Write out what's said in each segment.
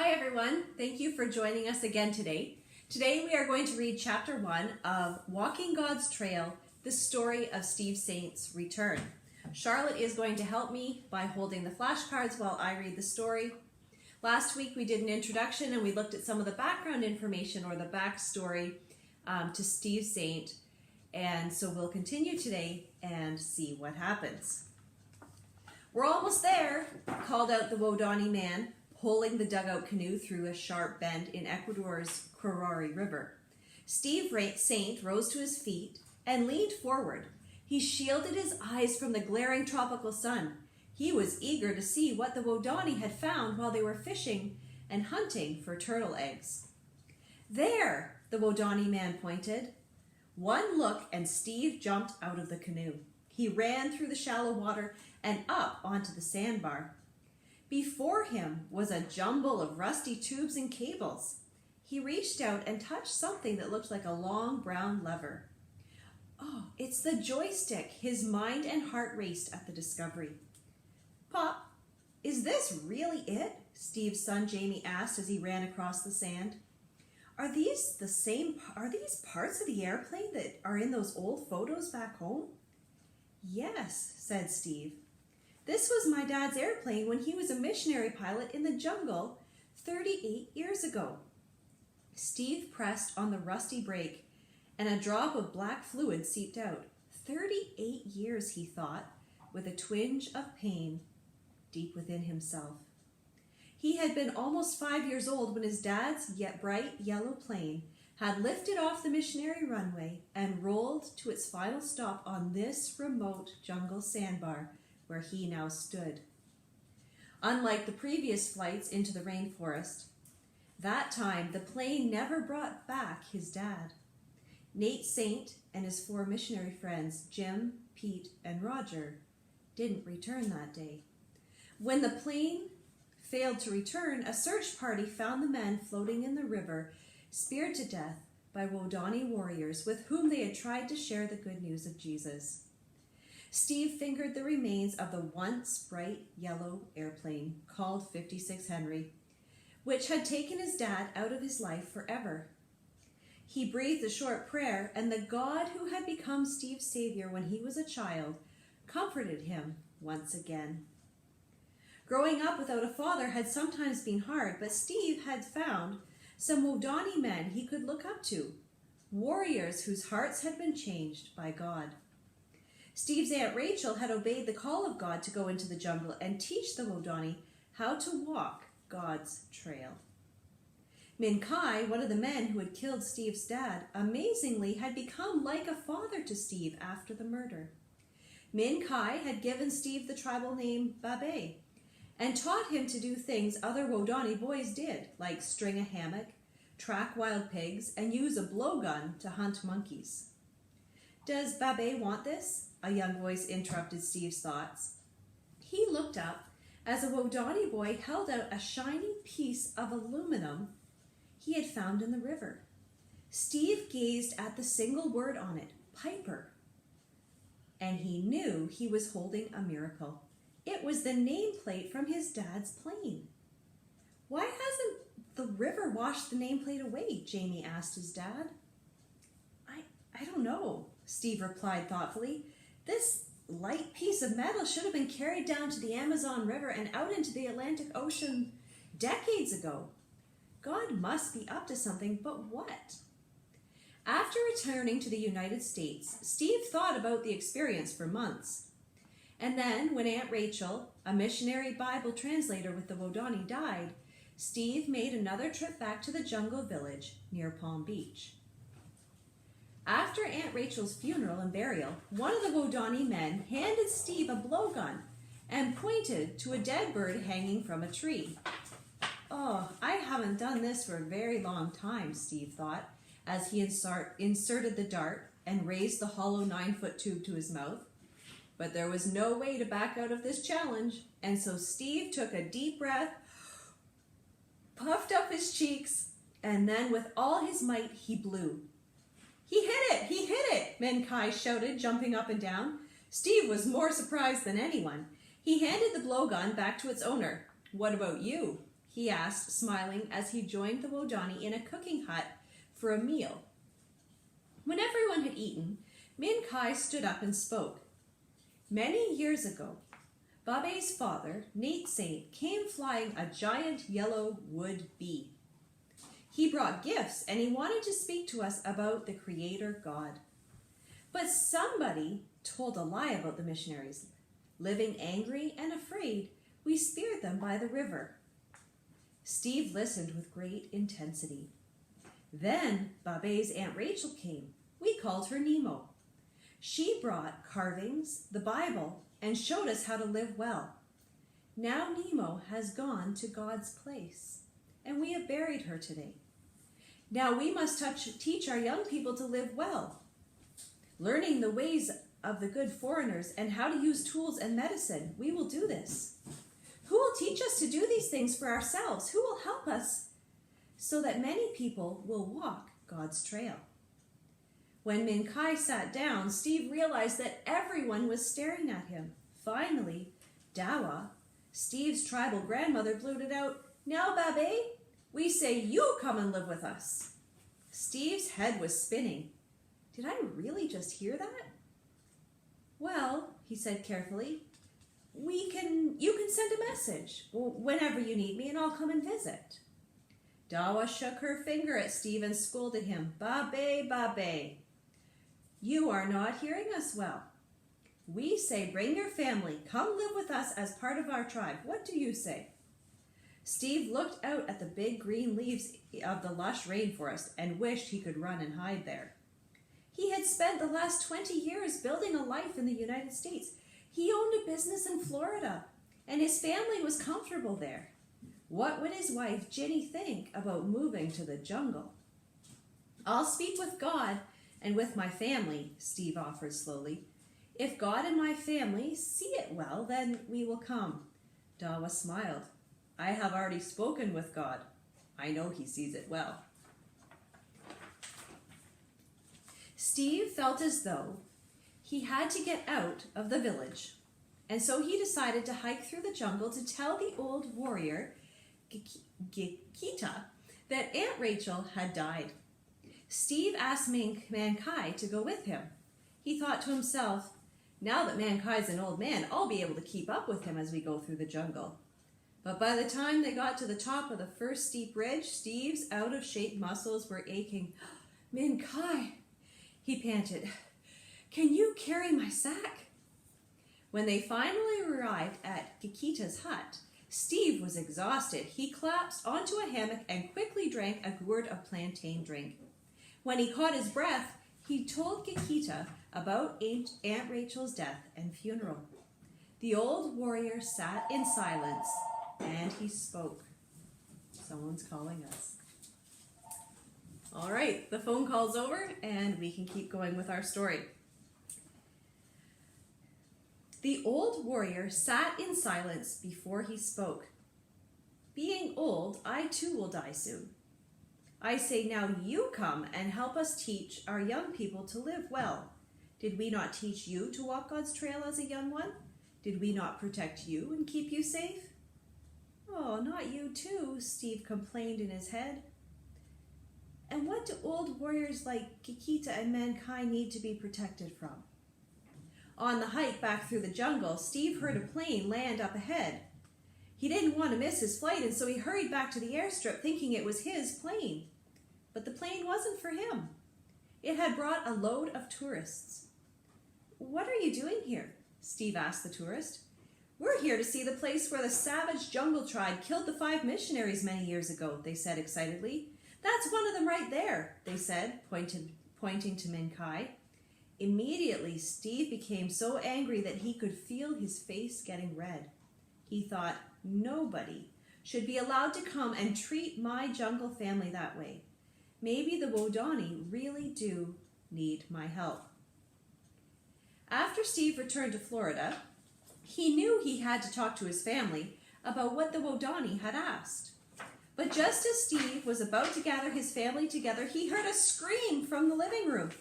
Hi everyone, thank you for joining us again today. Today we are going to read chapter 1 of Walking God's Trail, the story of Steve Saint's return. Charlotte is going to help me by holding the flashcards while I read the story. Last week we did an introduction and we looked at some of the background information or the backstory to Steve Saint, and so we'll continue today and see what happens. "We're almost there," called out the Wodani man, poling the dugout canoe through a sharp bend in Ecuador's Quirari River. Steve Saint rose to his feet and leaned forward. He shielded his eyes from the glaring tropical sun. He was eager to see what the Wodani had found while they were fishing and hunting for turtle eggs. "There," the Wodani man pointed. One look and Steve jumped out of the canoe. He ran through the shallow water and up onto the sandbar. Before him was a jumble of rusty tubes and cables. He reached out and touched something that looked like a long brown lever. "Oh, it's the joystick." His mind and heart raced at the discovery. "Pop, is this really it?" Steve's son Jamie asked as he ran across the sand. Are these parts of the airplane that are in those old photos back home?" "Yes," said Steve. "This was my dad's airplane when he was a missionary pilot in the jungle 38 years ago." Steve pressed on the rusty brake and a drop of black fluid seeped out. 38 years, he thought, with a twinge of pain deep within himself. He had been almost 5 years old when his dad's yet bright yellow plane had lifted off the missionary runway and rolled to its final stop on this remote jungle sandbar where he now stood. Unlike the previous flights into the rainforest, that time the plane never brought back his dad. Nate Saint and his 4 missionary friends, Jim, Pete, and Roger, didn't return that day. When the plane failed to return, a search party found the men floating in the river, speared to death by Wodani warriors with whom they had tried to share the good news of Jesus. Steve fingered the remains of the once bright yellow airplane called 56 Henry, which had taken his dad out of his life forever. He breathed a short prayer, and the God who had become Steve's savior when he was a child comforted him once again. Growing up without a father had sometimes been hard, but Steve had found some Wodani men he could look up to, warriors whose hearts had been changed by God. Steve's Aunt Rachel had obeyed the call of God to go into the jungle and teach the Wodani how to walk God's trail. Min Kai, one of the men who had killed Steve's dad, amazingly had become like a father to Steve after the murder. Min Kai had given Steve the tribal name Babe and taught him to do things other Wodani boys did, like string a hammock, track wild pigs, and use a blowgun to hunt monkeys. "Does Babe want this?" a young voice interrupted Steve's thoughts. He looked up as a Wodani boy held out a shiny piece of aluminum he had found in the river. Steve gazed at the single word on it, Piper, and he knew he was holding a miracle. It was the nameplate from his dad's plane. "Why hasn't the river washed the nameplate away?" Jamie asked his dad. I don't know," Steve replied thoughtfully. "This light piece of metal should have been carried down to the Amazon River and out into the Atlantic Ocean decades ago. God must be up to something, but what?" After returning to the United States, Steve thought about the experience for months. And then, when Aunt Rachel, a missionary Bible translator with the Wodani, died, Steve made another trip back to the jungle village near Palm Beach. After Aunt Rachel's funeral and burial, one of the Wodani men handed Steve a blowgun and pointed to a dead bird hanging from a tree. "Oh, I haven't done this for a very long time," Steve thought, as he inserted the dart and raised the hollow 9-foot tube to his mouth. But there was no way to back out of this challenge, and so Steve took a deep breath, puffed up his cheeks, and then with all his might he blew. "He hit it! He hit it!" Min Kai shouted, jumping up and down. Steve was more surprised than anyone. He handed the blowgun back to its owner. "What about you?" he asked, smiling as he joined the Wodani in a cooking hut for a meal. When everyone had eaten, Min Kai stood up and spoke. Many years ago, Babe's father, Nate Saint, came flying a giant yellow wood bee. He brought gifts and he wanted to speak to us about the Creator God. But somebody told a lie about the missionaries. Living angry and afraid, we speared them by the river. Steve listened with great intensity. Then Babe's Aunt Rachel came. We called her Nemo. She brought carvings, the Bible, and showed us how to live well. Now Nemo has gone to God's place, and we have buried her today. Now we must teach our young people to live well, learning the ways of the good foreigners and how to use tools and medicine. We will do this. Who will teach us to do these things for ourselves? Who will help us so that many people will walk God's trail? When Min Kai sat down, Steve realized that everyone was staring at him. Finally, Dawa, Steve's tribal grandmother, blurted out, "Now, Babe, we say you come and live with us." Steve's head was spinning. Did I really just hear that? Well, he said carefully, you can send a message whenever you need me and I'll come and visit. Dawa shook her finger at Steve and scolded him. Babe, you are not hearing us well. We say bring your family, come live with us as part of our tribe. What do you say? Steve looked out at the big green leaves of the lush rainforest and wished he could run and hide there. He had spent the last 20 years building a life in the United States. He owned a business in Florida, and his family was comfortable there. What would his wife, Ginny, think about moving to the jungle? I'll speak with God and with my family, Steve offered slowly. If God and my family see it well, then we will come. Dawa smiled. I have already spoken with God. I know he sees it well. Steve felt as though he had to get out of the village, and so he decided to hike through the jungle to tell the old warrior, Gikita, that Aunt Rachel had died. Steve asked Man Kai to go with him. He thought to himself, now that Man Kai's an old man, I'll be able to keep up with him as we go through the jungle. But by the time they got to the top of the first steep ridge, Steve's out-of-shape muscles were aching. Man Kai, he panted, can you carry my sack? When they finally arrived at Gikita's hut, Steve was exhausted. He collapsed onto a hammock and quickly drank a gourd of plantain drink. When he caught his breath, he told Gikita about Aunt Rachel's death and funeral. The old warrior sat in silence, and he spoke. Someone's calling us. All right, the phone call's over, and we can keep going with our story. The old warrior sat in silence before he spoke. Being old, I too will die soon. I say now you come and help us teach our young people to live well. Did we not teach you to walk God's trail as a young one? Did we not protect you and keep you safe? Oh, not you too, Steve complained in his head. And what do old warriors like Gikita and Man Kai need to be protected from? On the hike back through the jungle, Steve heard a plane land up ahead. He didn't want to miss his flight, and so he hurried back to the airstrip thinking it was his plane. But the plane wasn't for him. It had brought a load of tourists. What are you doing here? Steve asked the tourist. We're here to see the place where the savage jungle tribe killed the 5 missionaries many years ago, they said excitedly. That's one of them right there, they said, pointing to Min Kai. Immediately, Steve became so angry that he could feel his face getting red. He thought, nobody should be allowed to come and treat my jungle family that way. Maybe the Wodani really do need my help. After Steve returned to Florida, he knew he had to talk to his family about what the Wodani had asked. But just as Steve was about to gather his family together, he heard a scream from the living room.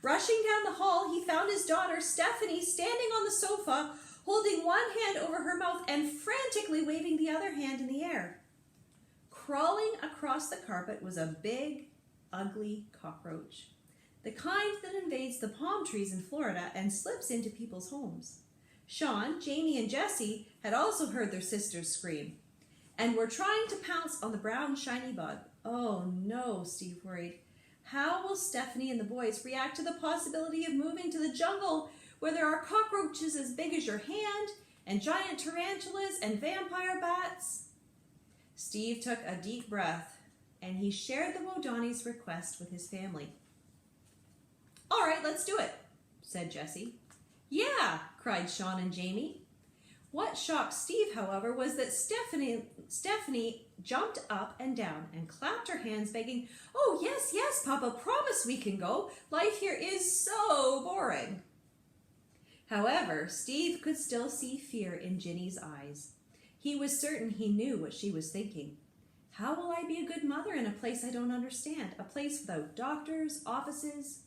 Rushing down the hall, he found his daughter, Stephanie, standing on the sofa, holding one hand over her mouth and frantically waving the other hand in the air. crawling across the carpet was a big, ugly cockroach. The kind that invades the palm trees in Florida and slips into people's homes. Sean, Jamie, and Jesse had also heard their sisters scream and were trying to pounce on the brown shiny bug. Oh no, Steve worried. How will Stephanie and the boys react to the possibility of moving to the jungle where there are cockroaches as big as your hand and giant tarantulas and vampire bats? Steve took a deep breath and he shared the Wodanis' request with his family. All right, let's do it, said Jesse. Yeah, cried Sean and Jamie. What shocked Steve, however, was that Stephanie jumped up and down and clapped her hands, begging, "Oh, yes, yes, Papa, promise we can go. Life here is so boring." However, Steve could still see fear in Ginny's eyes. He was certain he knew what she was thinking. How will I be a good mother in a place I don't understand? A place without doctors, offices,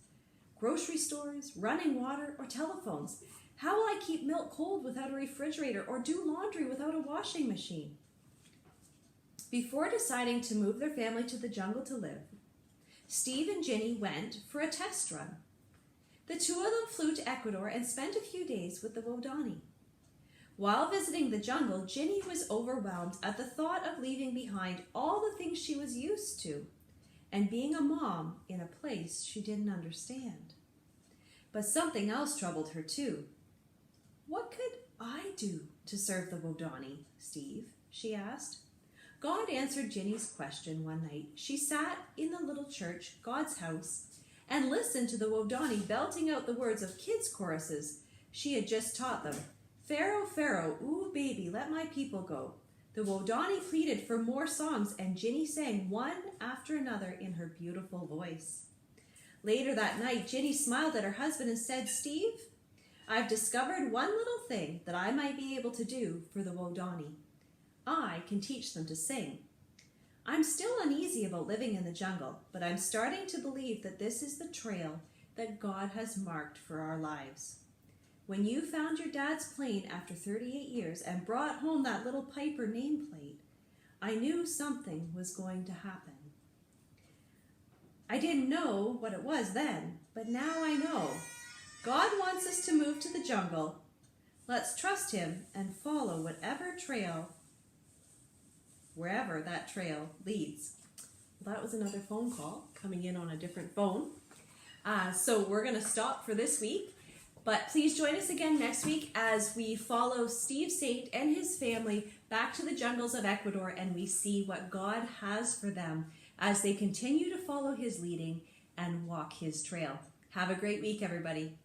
grocery stores, running water, or telephones? How will I keep milk cold without a refrigerator or do laundry without a washing machine? Before deciding to move their family to the jungle to live, Steve and Ginny went for a test run. The two of them flew to Ecuador and spent a few days with the Wodani. While visiting the jungle, Ginny was overwhelmed at the thought of leaving behind all the things she was used to and being a mom in a place she didn't understand. But something else troubled her too. What could I do to serve the Wodani, Steve? She asked. God answered Ginny's question one night. She sat in the little church, God's house, and listened to the Wodani belting out the words of kids' choruses she had just taught them. Pharaoh, Pharaoh, ooh baby, let my people go. The Wodani pleaded for more songs, and Ginny sang one after another in her beautiful voice. Later that night, Ginny smiled at her husband and said, "Steve, I've discovered one little thing that I might be able to do for the Wodani. I can teach them to sing. I'm still uneasy about living in the jungle, but I'm starting to believe that this is the trail that God has marked for our lives. When you found your dad's plane after 38 years and brought home that little Piper nameplate, I knew something was going to happen. I didn't know what it was then, but now I know. God wants us to move to the jungle. Let's trust him and follow wherever that trail leads." Well, that was another phone call coming in on a different phone. So we're going to stop for this week. But please join us again next week as we follow Steve Saint and his family back to the jungles of Ecuador and we see what God has for them as they continue to follow his leading and walk his trail. Have a great week, everybody.